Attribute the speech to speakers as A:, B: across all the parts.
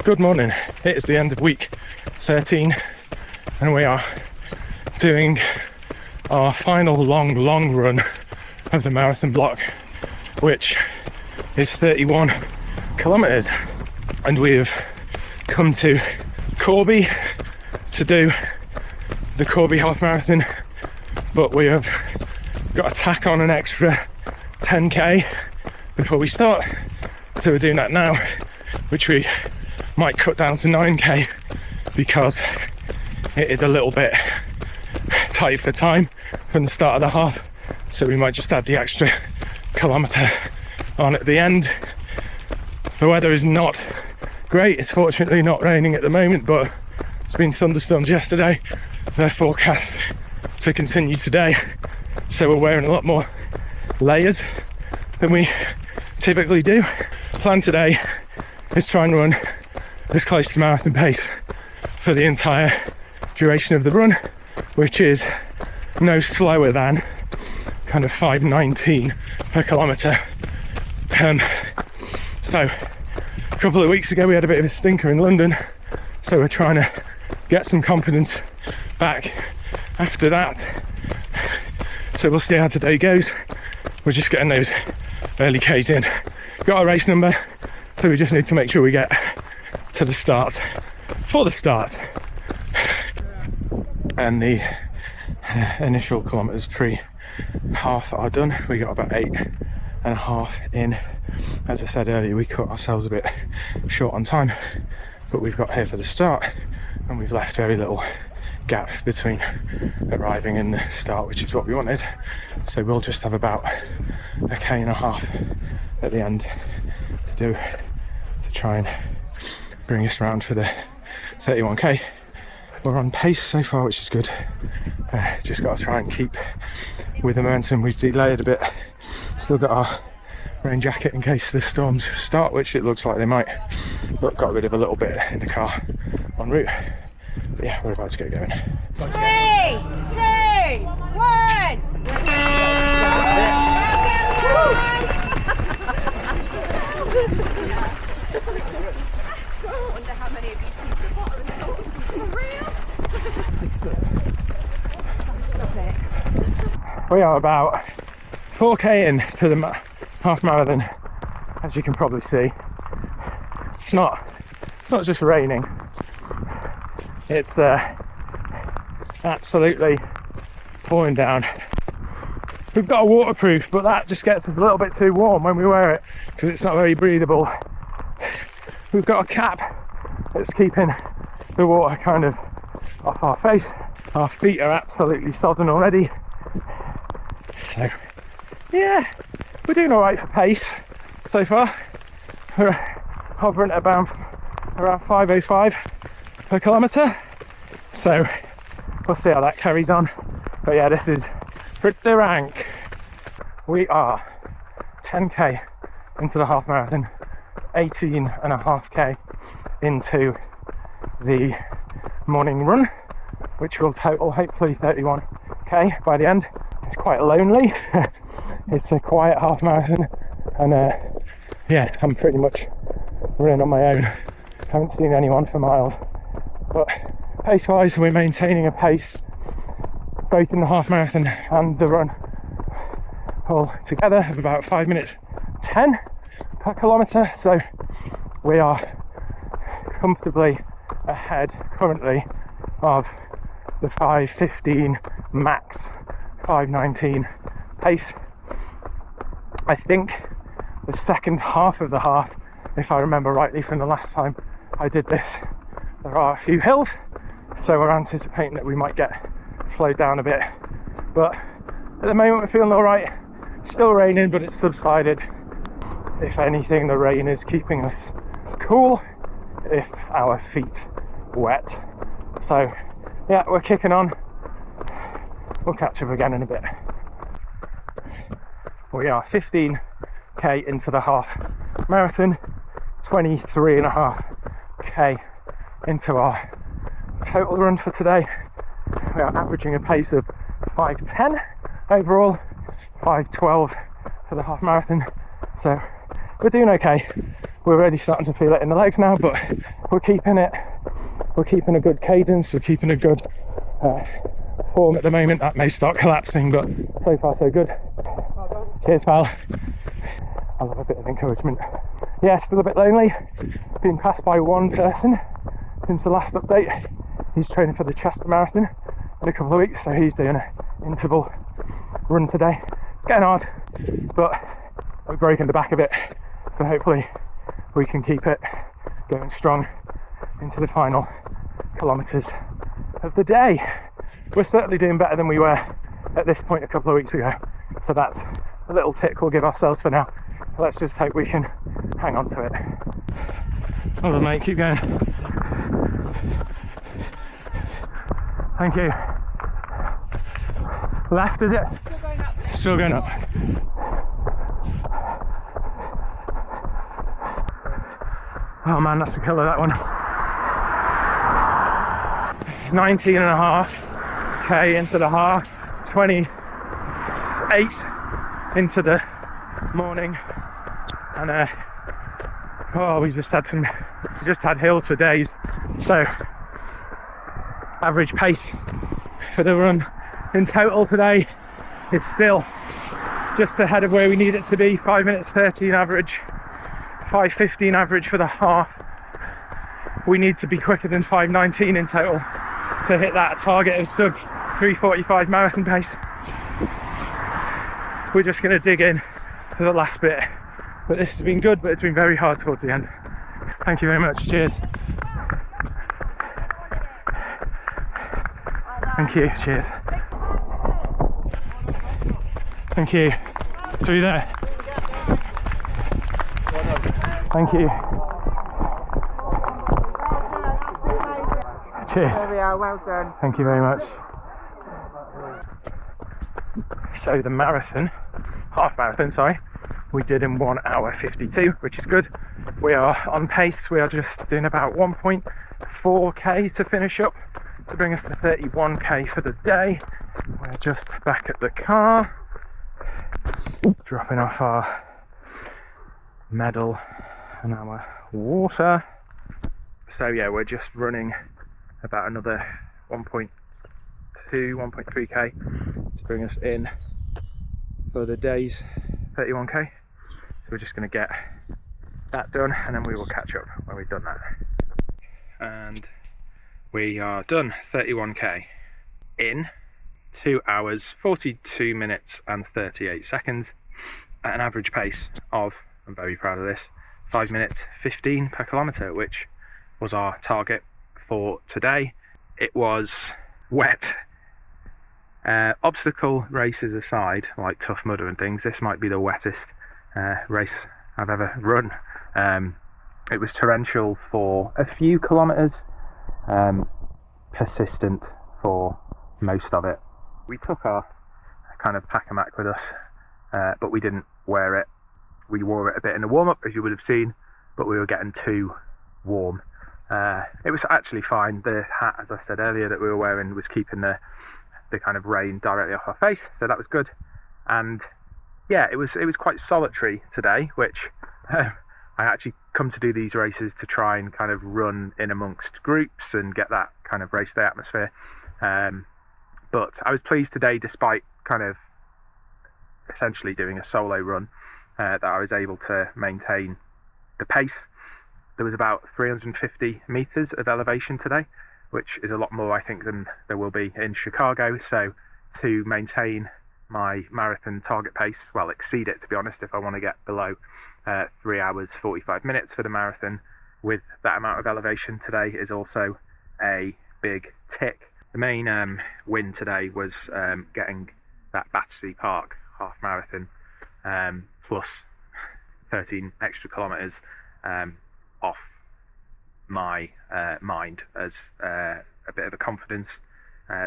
A: Good morning. It is the end of week 13 and we are doing our final long run of the marathon block, which is 31 kilometers, and we've come to Corby to do the Corby Half Marathon, but we have got to tack on an extra 10k before we start, so we're doing that now, which we might cut down to 9k because it is a little bit tight for time from the start of the half, so we might just add the extra kilometre on at the end. The weather is not great. It's fortunately not raining at the moment, but it's been thunderstorms yesterday. They're forecast to continue today, so we're wearing a lot more layers than we typically do. Plan today is try and run as close to marathon pace for the entire duration of the run, which is no slower than kind of 5:19 per kilometre. So a couple of weeks ago we had a bit of a stinker in London, so we're trying to get some confidence back after that. So we'll see how today goes. We're just getting those early K's in. Got a race number, so we just need to make sure we get to the start for the start. And the initial kilometres pre-half are done. We got about 8.5 in. As I said earlier, we cut ourselves a bit short on time, but we've got here for the start, and we've left very little gap between arriving and the start, which is what we wanted. So we'll just have about a k.5 at the end to try and bring us round for the 31k. We're on pace so far, which is good. Just got to try and keep with the momentum. We've delayed a bit, still got our rain jacket in case the storms start, which it looks like they might, but got rid of a little bit in the car en route. But yeah, we're about to get going.
B: 3, 2, 1.
A: We are about 4k in to the half marathon, as you can probably see. It's not just raining, it's absolutely pouring down. We've got a waterproof, but that just gets us a little bit too warm when we wear it because it's not very breathable. We've got a cap that's keeping the water kind of off our face. Our feet are absolutely sodden already. So yeah, we're doing all right for pace so far. We're hovering at around 5:05 per kilometre, so we'll see how that carries on. But yeah, this is pretty rank. We are 10k into the half marathon, 18.5k into the morning run, which will total hopefully 31k by the end. It's quite lonely. It's a quiet half marathon, and yeah, I'm pretty much running on my own. Haven't seen anyone for miles, but pace wise we're maintaining a pace both in the half marathon and the run all together of about 5 minutes 10 per kilometre, so we are comfortably ahead currently of the 5:15 max 5:19 pace. I think the second half of the half, if I remember rightly from the last time I did this, there are a few hills, so we're anticipating that we might get slowed down a bit, but at the moment we're feeling all right. It's still raining, but it's subsided. If anything, the rain is keeping us cool, if our feet wet. So yeah, we're kicking on. We'll catch up again in a bit. We are 15k into the half marathon, 23.5k into our total run for today. We are averaging a pace of 5:10 overall, 5:12 for the half marathon. So we're doing okay. We're already starting to feel it in the legs now, but we're keeping it. We're keeping a good cadence. We're keeping a good form at the moment. That may start collapsing, but so far so good. Cheers, pal. I love a bit of encouragement. Yeah, still a bit lonely. Been passed by one person since the last update. He's training for the Chester Marathon in a couple of weeks, so he's doing an interval run today. It's getting hard, but we're breaking the back of it, so hopefully we can keep it going strong into the final kilometres of the day. We're certainly doing better than we were at this point a couple of weeks ago, so that's a little tick we'll give ourselves for now. Let's just hope we can hang on to it. Hold on, mate, keep going. Thank you. Left, is it?
B: Still going up.
A: Still going up. Oh man, that's a killer, that one. 19.5k into the half, 28 into the morning, and we just had hills for days, so average pace for the run in total today is still just ahead of where we need it to be. 5 minutes 13 average, 5:15 average for the half. We need to be quicker than 5:19 in total to hit that target of sub 3:45 marathon pace. We're just going to dig in for the last bit, but this has been good, but it's been very hard towards the end. Thank you very much. Cheers. Thank you. Cheers. Thank you. Through there. Thank you. Cheers.
B: There we are, well done.
A: Thank you very much. So the marathon, half marathon, sorry, we did in 1 hour 52, which is good. We are on pace. We are just doing about 1.4k to finish up to bring us to 31k for the day. We're just back at the car, dropping off our medal and our water. So yeah, we're just running about another 1.2, 1.3k to bring us in for the day's 31k. So we're just going to get that done, and then we will catch up when we've done that. And we are done. 31k in 2 hours 42 minutes and 38 seconds at an average pace of, I'm very proud of this, 5 minutes 15 per kilometre, which was our target for today. It was wet. Obstacle races aside, like Tough Mudder and things, this might be the wettest race I've ever run. It was torrential for a few kilometres, persistent for most of it. We took our kind of pack-a-mac with us, but we didn't wear it. We wore it a bit in the warm-up, as you would have seen, but we were getting too warm. It was actually fine. The hat, as I said earlier, that we were wearing was keeping the kind of rain directly off our face, so that was good. And yeah, it was quite solitary today, which I actually come to do these races to try and kind of run in amongst groups and get that kind of race day atmosphere. But I was pleased today, despite kind of essentially doing a solo run, that I was able to maintain the pace. There was about 350 meters of elevation today, which is a lot more, I think, than there will be in Chicago. So to maintain my marathon target pace, well, exceed it, to be honest, if I want to get below 3 hours 45 minutes for the marathon with that amount of elevation today, is also a big tick. The main win today was getting that Battersea Park half marathon plus 13 extra kilometres off my mind as a bit of a confidence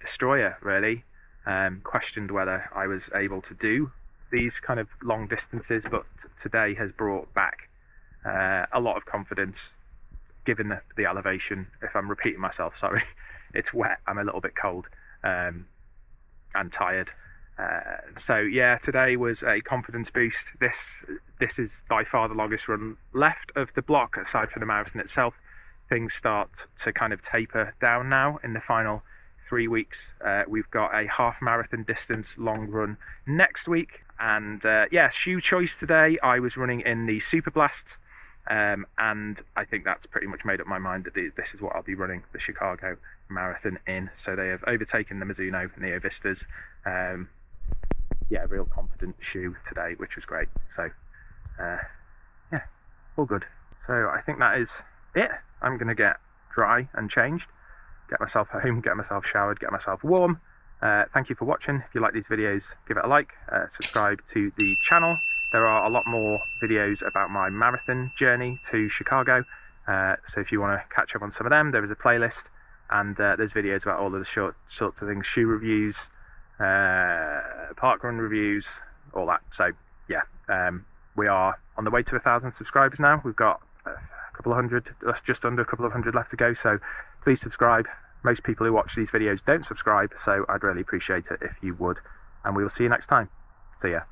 A: destroyer, really. Questioned whether I was able to do these kind of long distances, but today has brought back a lot of confidence, given the elevation. If I'm repeating myself, sorry. It's wet, I'm a little bit cold and tired, So yeah, today was a confidence boost. This is by far the longest run left of the block, aside from the marathon itself. Things start to kind of taper down now in the final 3 weeks. We've got a half marathon distance long run next week, and yeah, shoe choice today. I was running in the Super Blast, and I think that's pretty much made up my mind that this is what I'll be running the Chicago Marathon in. So they have overtaken the Mizuno Neo Vistas. Yeah, real confident shoe today, which was great. So yeah, all good. So I think that is it. I'm gonna get dry and changed, get myself home, get myself showered, get myself warm. Thank you for watching. If you like these videos, give it a like, subscribe to the channel. There are a lot more videos about my marathon journey to Chicago, so if you want to catch up on some of them, there is a playlist, and there's videos about all of the sorts of things, shoe reviews, parkrun reviews, all that. So yeah, we are on the way to 1,000 subscribers now. We've got a couple of hundred, just under a couple of hundred left to go, so please subscribe. Most people who watch these videos don't subscribe, so I'd really appreciate it if you would, and we will see you next time. See ya.